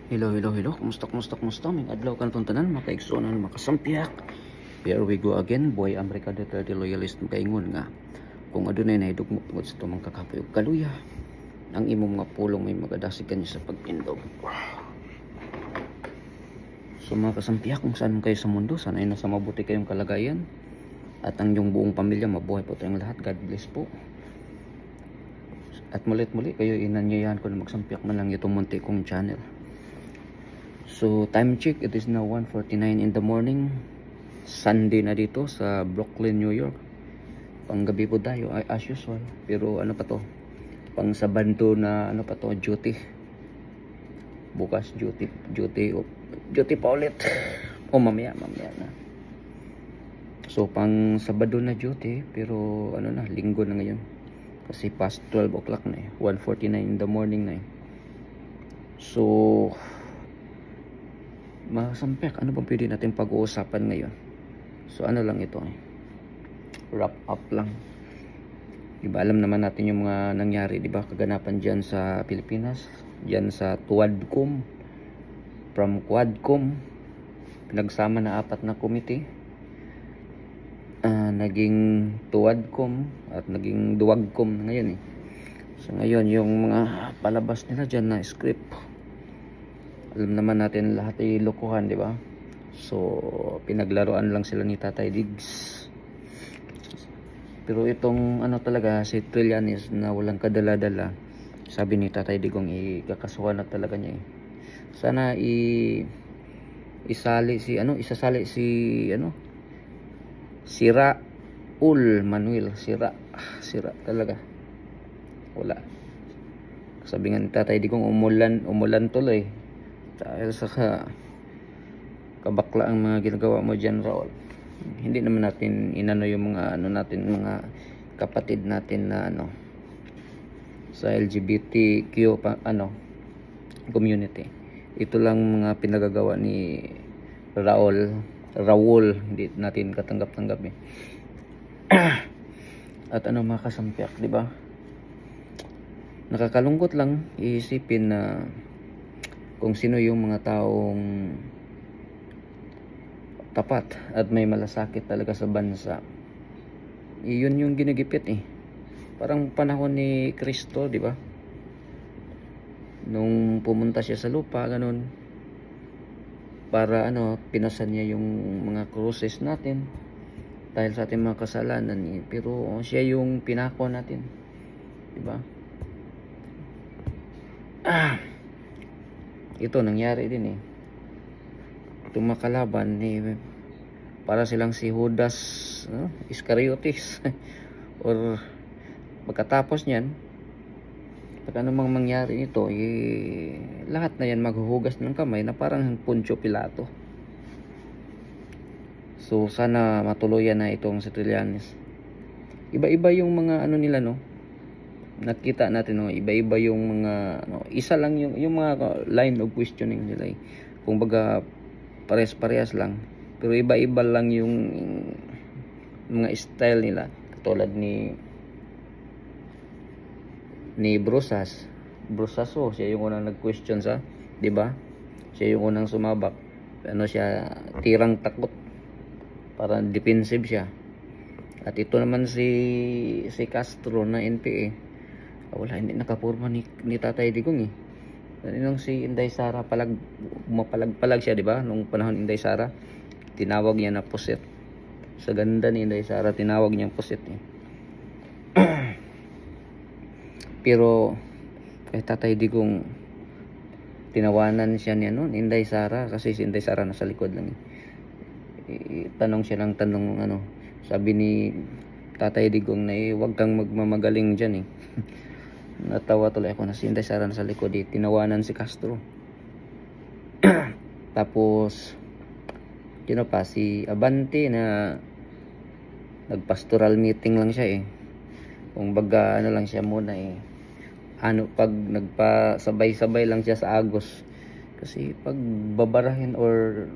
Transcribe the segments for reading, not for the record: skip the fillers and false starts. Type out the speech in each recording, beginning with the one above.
Hello, hello, hello. Kumusta? May adlaw ka na tanan, makaigsunan, makasampiak. Here we go again, boy America de loyalist kaingon nga. Kung adunay na idugmo tungod sa tumang kakapoy ug kaluya, ang imong mga pulong may magadasig kanyo sa pagpindog. So mga kasampiak, kung saan kayo sa mundo, sanay nasa mabuti kayong kalagayan. At ang iyong buong pamilya, mabuhay po tayong lahat. God bless po. At muli kayo inanyayahan ko na magsampiak man lang itong munti kong channel. So time check, it is now 1:49 in the morning. Sunday na dito sa Brooklyn, New York. Panggabi po tayo as usual. Pero ano pa to? Pang Sabado na ano pa to, duty. Bukas duty pa ulit. O mamaya na. So pang Sabado na duty, pero ano na, linggo na ngayon. Kasi past 12 o'clock na eh. 1:49 in the morning na eh. So mga sampiak, ano bang pwede natin pag-uusapan ngayon? So ano lang ito eh, wrap up lang. Diba alam naman natin yung mga nangyari, diba, kaganapan dyan sa Pilipinas, dyan sa Quadcom. From Quadcom, pinagsama na 4 na komite, naging Tuwadcom at naging Duwagcom ngayon eh. So ngayon yung mga palabas nila dyan na script, alam naman natin lahat ay lokohan, di ba? So pinaglaruan lang sila ni Tatay Diggs. Pero itong ano talaga, si Trillanes na walang kadala-dala, sabi ni Tatay Digong ikakasuhan na talaga niya eh. Sana isasali si Raul Manuel. Sira talaga. Wala. Sabi nga ni Tatay Digong, umulan tuloy. Dahil sa kabakla ang mga ginagawa mo dyan, Raul. Hindi naman natin inano yung mga mga kapatid natin na sa LGBTQ community. Ito lang mga pinagagawa ni Raul, hindi natin katanggap-tanggap eh. At mga kasampiak, di ba? Nakakalungkot lang iisipin na kung sino yung mga taong tapat at may malasakit talaga sa bansa. Iyon yung ginigipit eh. Parang panahon ni Kristo, di ba? Nung pumunta siya sa lupa, ganun. Para pinasan niya yung mga cruces natin dahil sa ating mga kasalanan eh. Pero siya yung pinako natin, di ba? Ito nangyari din eh. Itong makalaban eh, para silang si Judas Iscariotes or pagkatapos niyan, pag anumang mangyari nito eh, lahat na yan maghuhugas ng kamay na parang Poncio Pilato. So sana matuluyan na itong si Trillanes. Iba-iba yung mga nila nakita natin iba-iba yung mga isa lang yung mga line of questioning nila eh. Kung baga parehas lang, pero iba-iba lang yung mga style nila. Katulad ni Brusas, siya yung unang nag-question sa, di ba? Siya yung unang sumabak. Siya tirang takot, para defensive siya. At ito naman si Castro na NPA, wala, hindi nakapurma ni Tatay Digong eh. Nung si Inday Sara mapalag siya, di ba? Nung panahon Inday Sara, tinawag niya na puset. Sa ganda ni Inday Sara, tinawag niya puset eh. Pero kay Tatay Digong, tinawanan siya niya Inday Sara, kasi si Inday Sara nasa likod lang eh. Tanong siya ng tanong sabi ni Tatay Digong na huwag kang magmamagaling dyan eh. Natawa tuloy ako na si Inday Sara sa likod eh. Tinawanan si Castro. Tapos si Abante na nagpastoral meeting lang siya eh. Kung baga lang siya muna eh. Pag nagpasabay-sabay lang siya sa Agos. Kasi pag babarahin or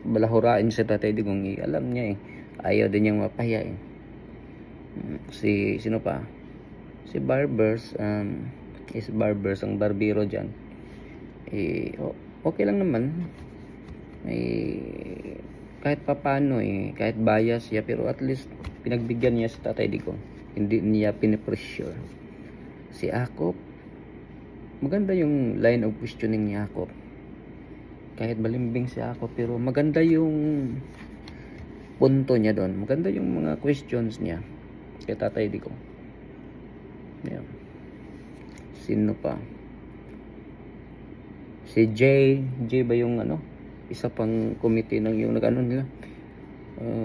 balahurain si Tatay Digong eh, alam niya eh, ayaw din niyang mapahiya eh. Sino pa? Si Barbers, ang barbero dyan eh, okay lang naman. Kahit papano kahit bias siya, pero at least pinagbigyan niya si Tatay Digong. Hindi niya pinipressure. Si Akop, maganda yung line of questioning ni Akop. Kahit balimbing si Akop, pero maganda yung punto niya doon. Maganda yung mga questions niya kay Tatay Digong. Yeah. Sino pa? Si J ba yung isa pang committee ng yung nag-ano nila.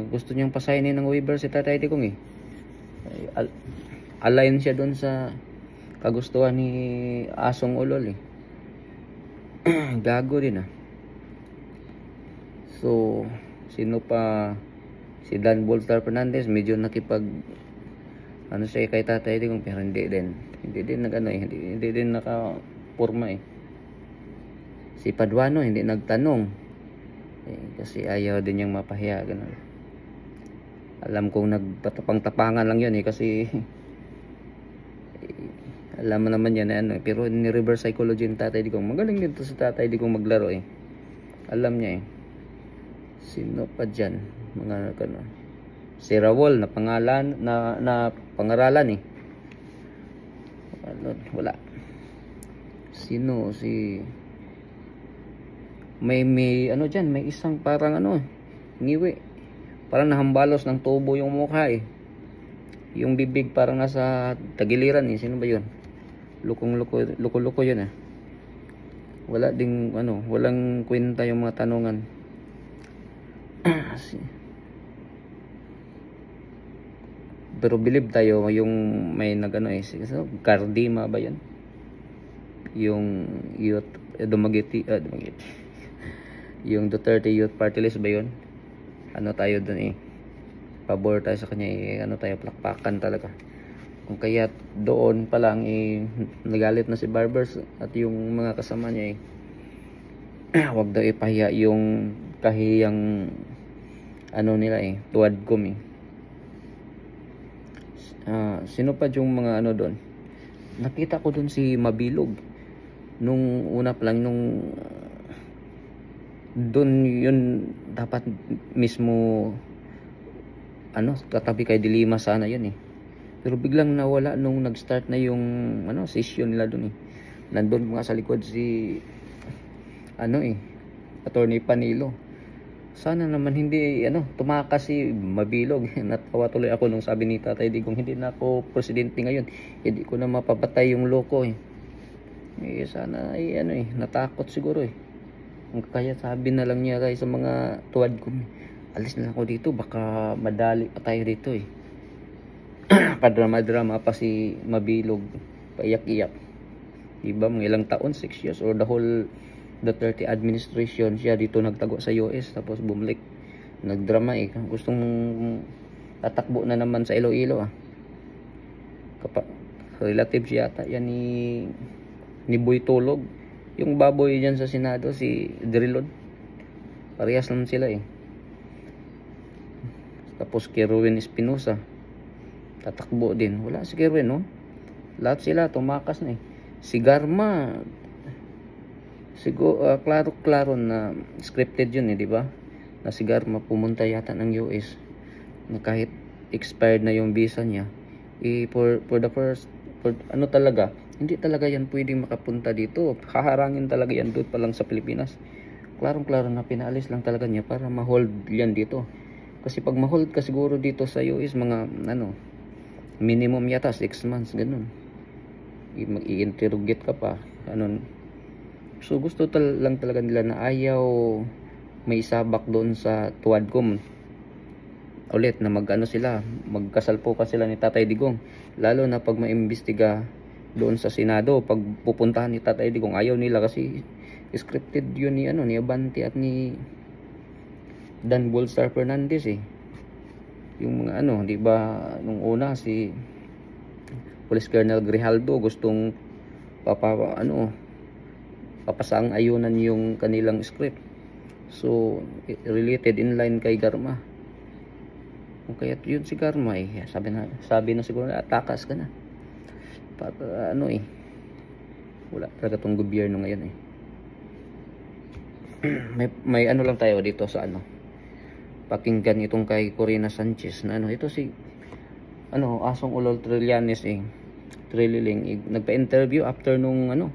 Gusto niyang pasignin ng waiver si Tatay Digong align siya doon sa kagustuhan ni Asong Ulol gago din So sino pa? Si Dan Bolstar Fernandez, medyo nakipag siya kay Tatay Digong, pero hindi din hindi din nakapurma Si Paduano hindi nagtanong kasi ayaw din niyang mapahiya, ganun. Alam kong nagtatapang-tapangan lang yun kasi alam mo naman yan pero ni reverse psychology ng Tatay Digong. Magaling din to si Tatay Digong maglaro alam niya Sino pa dyan? Mga si Rawol na pangalan na pangaralan wala. Sino? May dyan, may isang parang ngiwi, parang nahambalos ng tubo yung mukha yung bibig parang nasa tagiliran sino ba yun? Luko yun wala ding walang kwenta yung mga tanungan. Pero believe tayo yung may Cardima ba yan? Yung youth Dumaguete yung Duterte Youth Party List ba yun? Tayo dun pabor tayo sa kanya tayo plakpakan talaga. Kung kaya doon pa lang nagalit na si Barbers at yung mga kasama niya wag daw ipahiya yung kahiyang nila tuwadkom sino pa yung mga doon? Nakita ko doon si Mabilog nung una pa lang doon yun dapat mismo katabi kay Dilima sana yun pero biglang nawala nung nag-start na yung session nila doon nandun mga sa likod si Attorney Panilo. Sana naman hindi tumakas si Mabilog. Natawa tuloy ako nung sabi ni Tatay Digong, hindi na ako presidente ngayon, hindi ko na mapapatay yung loko sana natakot siguro kaya sabi na lang niya sa mga tuwad ko, alis na ako dito, baka madali pa tayo dito padrama-drama pa si Mabilog, paiyak-iyak, diba mga ilang taon, 6 years or the whole Duterte administration siya dito nagtago sa US, tapos bumalik nagdrama gustong tatakbo na naman sa Iloilo relative siya yata yan ni Boy Tulog, yung baboy dyan sa Senado, si Drilon, parehas naman sila tapos kay Ruben Espinosa tatakbo din, wala si Kerwin lahat sila tumakas na si Garma siguro klaro na scripted yun di ba, na si Garma pumunta yata ng US na kahit expired na yung visa niya for the first talaga hindi talaga yan pwedeng makapunta dito, haharangin talaga yan doon pa lang sa Pilipinas. Klarong-klaro na pinaalis lang talaga niya para ma-hold yan dito, kasi pag ma-hold ka siguro dito sa US mga minimum yata 6 months ganun, i-interrogate ka pa so gusto lang talaga nila na ayaw may sabak doon sa tuwadkom ulit na sila magkasalpukan sila ni Tatay Digong, lalo na pag maimbestiga doon sa Senado, pag pupuntahan ni Tatay Digong ayaw nila kasi scripted yun ni Abante at ni Dan Bolstar Fernandez yung mga di ba nung una si Police Colonel Grijaldo gustong papasang ayunan yung kanilang script, so related in line kay Garma. Kung kaya yun si Garma sabi na siguro na atakas ka na para wala talaga tong gobyerno ngayon may ano lang tayo dito sa ano. Pakinggan itong kay Corina Sanchez na ano, ito si ano, Asong Ulol Trillanes Trililing nagpa-interview after nung ano,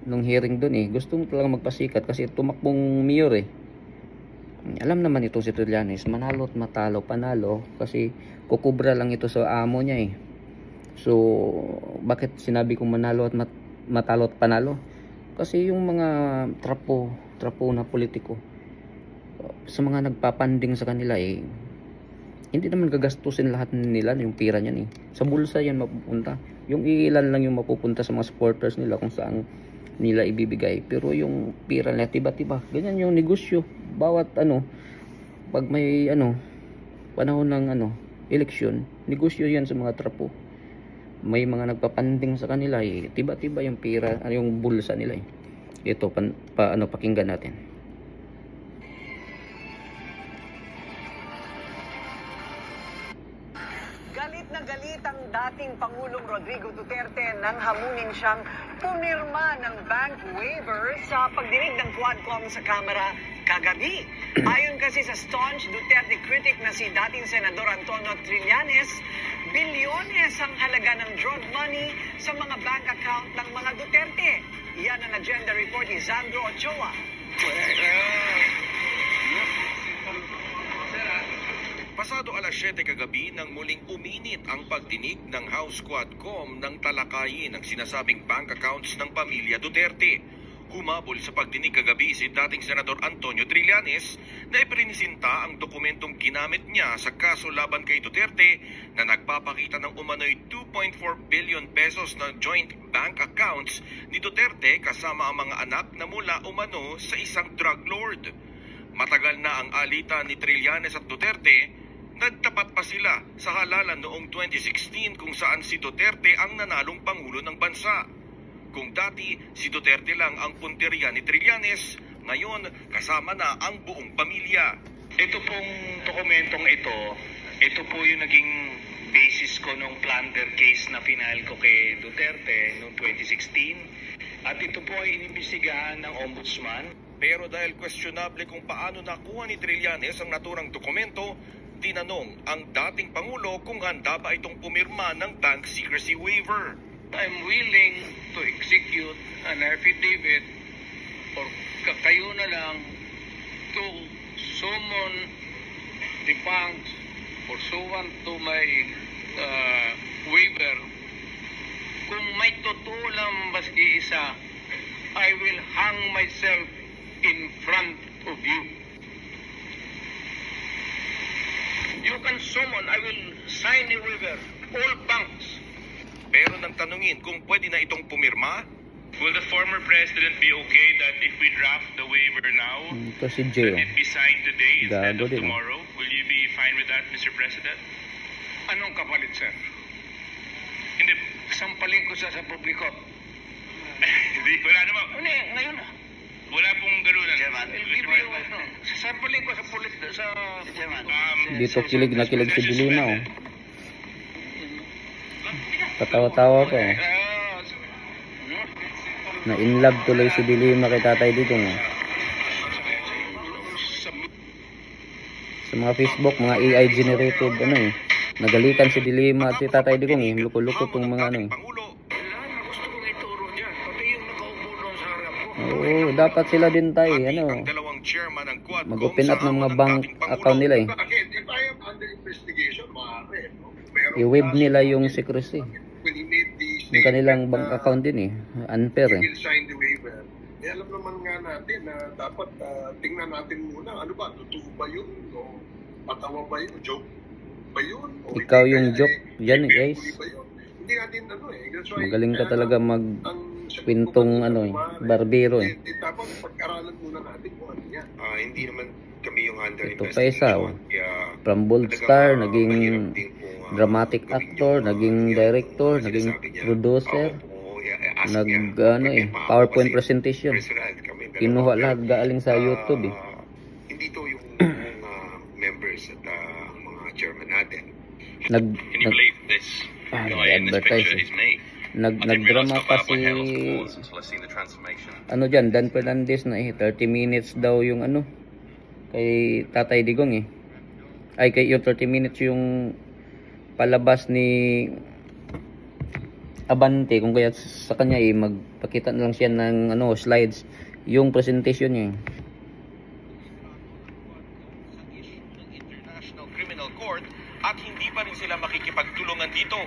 nung hearing doon gustong talaga magpasikat kasi tumakbong mayor Alam naman ito si Trillanes, manalo at matalo, panalo kasi kukubra lang ito sa amo niya So, bakit sinabi kong manalo at matalo at panalo? Kasi yung mga trapo na politiko sa mga nagpapanding sa kanila hindi naman gagastusin lahat nila yung pira niyan Sa bulsa yan mapupunta. Yung ilan lang yung mapupunta sa mga supporters nila kung saan nila ibibigay. Pero yung pira nila tiba-tiba. Ganyan yung negosyo. Bawat pag may panahon ng eleksyon, negosyo yan sa mga trapo. May mga nagpapanding sa kanila tiba-tiba yung pira, yung bulsa nila Ito pakinggan natin. Galit na galit ang dating Pangulong Rodrigo Duterte nang hamunin siyang pumirma ng bank waiver sa pagdinig ng Quadcom sa Kamara kagabi. Ayon kasi sa staunch Duterte critic na si dating Senador Antonio Trillanes, bilyones ang halaga ng drug money sa mga bank account ng mga Duterte. Yan ang agenda report ni Sandro Ochoa. Pasado alas 7 kagabi nang muling uminit ang pagdinig ng House Quadcom ng talakayin ng sinasabing bank accounts ng pamilya Duterte. Humabol sa pagdinig kagabi si dating Senador Antonio Trillanes na iprinisinta ang dokumentong ginamit niya sa kaso laban kay Duterte na nagpapakita ng umano'y 2.4 billion pesos na joint bank accounts ni Duterte kasama ang mga anak na mula umano sa isang drug lord. Matagal na ang alitan ni Trillanes at Duterte. Nagtapat pa sila sa halalan noong 2016 kung saan si Duterte ang nanalong pangulo ng bansa. Kung dati si Duterte lang ang punteriya ni Trillanes, ngayon kasama na ang buong pamilya. Ito pong dokumentong ito po yung naging basis ko nung plunder case na final ko kay Duterte noong 2016. At ito po ay inimbestigahan ng ombudsman. Pero dahil questionable kung paano nakuha ni Trillanes ang naturang dokumento, tinanong ang dating Pangulo kung handa ba itong pumirma ng bank secrecy waiver. I'm willing to execute an affidavit or kayo na lang to summon the banks pursuant to my waiver. Kung may totoo lang maski isa, I will hang myself in front of you. You can summon, I will sign a waiver, all banks. Pero nang tanungin kung pwede na itong pumirma, Will the former president be okay that if we draft the waiver now, Ito si Jay that it be signed today instead Gago of din tomorrow? Will you be fine with that, Mr. President? Anong kapalit, sir? Hindi. Sampalin ko sa publiko. Hindi. Wala naman. Hindi, ngayon na. Wala pong galunan. Chairman. Sasampalin ko sa sa... Chairman. Dito kilig na kilig si Dilima Katawa-tawa ko Na in love tuloy si Dilima kay Tatay Digong Sa mga Facebook, mga AI generated nagalitan si Dilima at si Tatay Digong luko-luko tong mga Oo, dapat sila din tayo mag-open up ng mga bank account nila If I am under investigation, maaari, no? I-waive nila yung secrecy When he made the yung kanilang bank account din unfair he will sign the waiver. Alam naman nga natin na dapat tingnan natin muna, ano ba, totoo ba yun? O patawa ba yun? Joke ba yun? O Ikaw hindi, yung joke yan guys. Hindi natin That's why, Magaling ka talaga kwentong barbero dapat pag-aralan muna natin kung ano yan. Hindi naman kami yung under Ito pa isa from bold star, naging dramatic actor, naging director, naging producer, PowerPoint presentation. Kinuha lahat galing sa YouTube Hindi to yung members at mga chairman natin. Can you believe this guy in this picture is me? Nagdrama pa si ano dyan, Dan Fernandez na 30 minutes daw yung ano kay Tatay Digong ay kay yung 30 minutes yung palabas ni Abante, kung kaya sa kanya magpakita na lang siya ng ano slides yung presentation niya Sa issue ng International Criminal Court at hindi pa rin sila makikipagtulungan dito.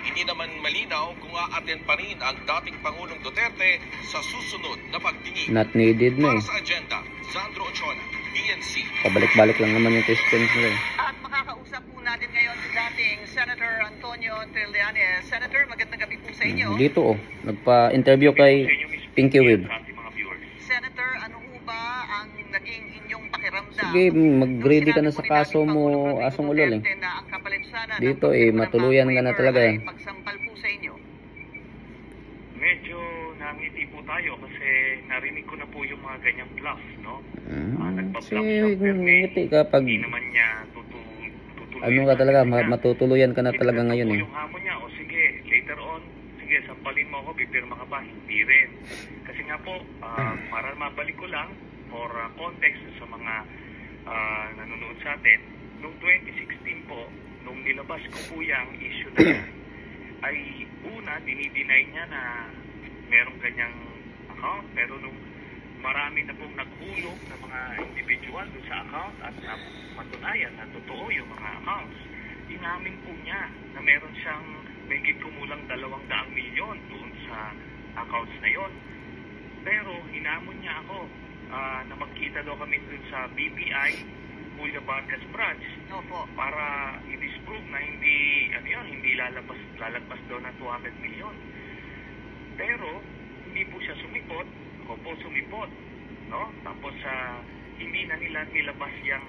Hindi naman malinaw kung a-attend pa rin ang dating Pangulong Duterte sa susunod na pagtingin. not needed na Para sa agenda, Sandro Ochona, BNC. pabalik-balik lang naman yung questions nila At makakausap po natin ngayon si dating Senator Antonio Trillanes. Senator, magandang gabi po sa inyo. dito nagpa-interview kay Pinky Web. Senator, ano ho ba ang naging inyong pakiramdam? Sige, mag-ready ka na sa kaso mo, Asong Ulol Na ang kapalit sana dito ng matuluyan ka na talaga ay pagsampal po sa inyo. Medyo nangiti po tayo kasi narinig ko na po yung mga ganyang bluff, no? Nagpa-bluff siya, pero ngiti ka pag hindi naman niya tutuloy. ano ka talaga, matutuluyan ka na talaga ngayon Yung hamon niya, o sige, later on, sige, sampalin mo ako, pipirma ka ba? Hindi rin. Kasi nga po, para mabalik ko lang, for context sa mga nanonood sa atin, noong 2016 po, nung nilabas ko po yung issue na yan, ay una, dinideny niya na merong ganyang account, pero nung marami na pong naghulog na mga individual doon sa account at matunayan na totoo yung mga accounts, inamin po niya na meron siyang mahigit kumulang 200 milyon doon sa accounts na yon. Pero hinamon niya ako na magkita daw kami doon sa BPI, Julia Vargas branch, para i-disprove na hindi lalabas daw ng 200 milyon. Pero hindi po siya sumipot, ako po sumipot, no? Tapos hindi na nila nilabas yung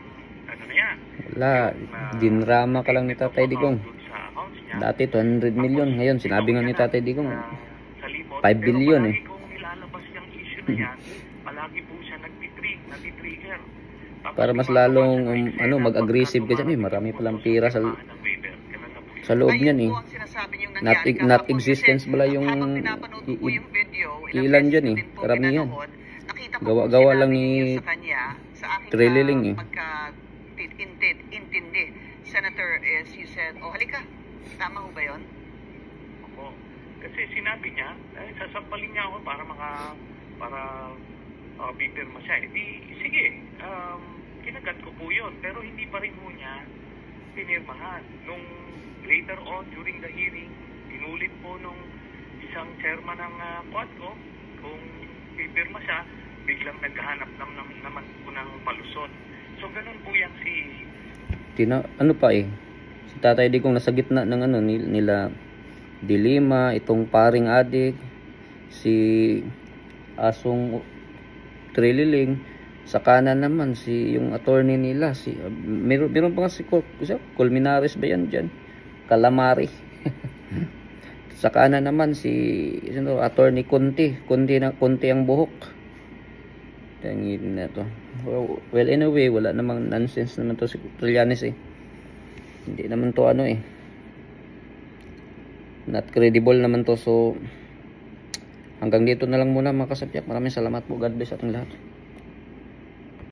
ano na yan. wala, dinrama ka lang ni Tatay Digong. Dati 200 million, ngayon sinabi nga ni Tatay Digong 5 billion Pero kung nilalabas yung issue na yan, palagi po siya nag-trigger. para mas lalong mag-aggressive ka dyan marami palang pira sa loob niyan not existence bala yung ilan dyan karamihan gawa lang ni Trililing intindi. Senator, as you said, halika, tama ho ba yun? Opo. Kasi sinabi niya, sasampalin niya ako para pipirma siya. Sige, kinagat ko po yun. Pero hindi pa rin mo niya pinirmahan. Nung later on, during the hearing, inulit po nung isang chairman ng Quadco, kung pipirma siya, biglang naghahanap naman po ng palusot. So, ganun po yan si Tatay Digong nasa gitna ng nila Dilima, itong paring adik, si Asong Trililing, sa kanan naman yung attorney nila meron pa nga si Colmenares ba yan dyan? Calamari. Sa kanan naman attorney Conti ang buhok. Tangin na to. Well, anyway, wala namang nonsense naman to si Trillanes Hindi naman to not credible naman to. So hanggang dito na lang muna mga kasapyak. Maraming salamat po. God bless ating lahat.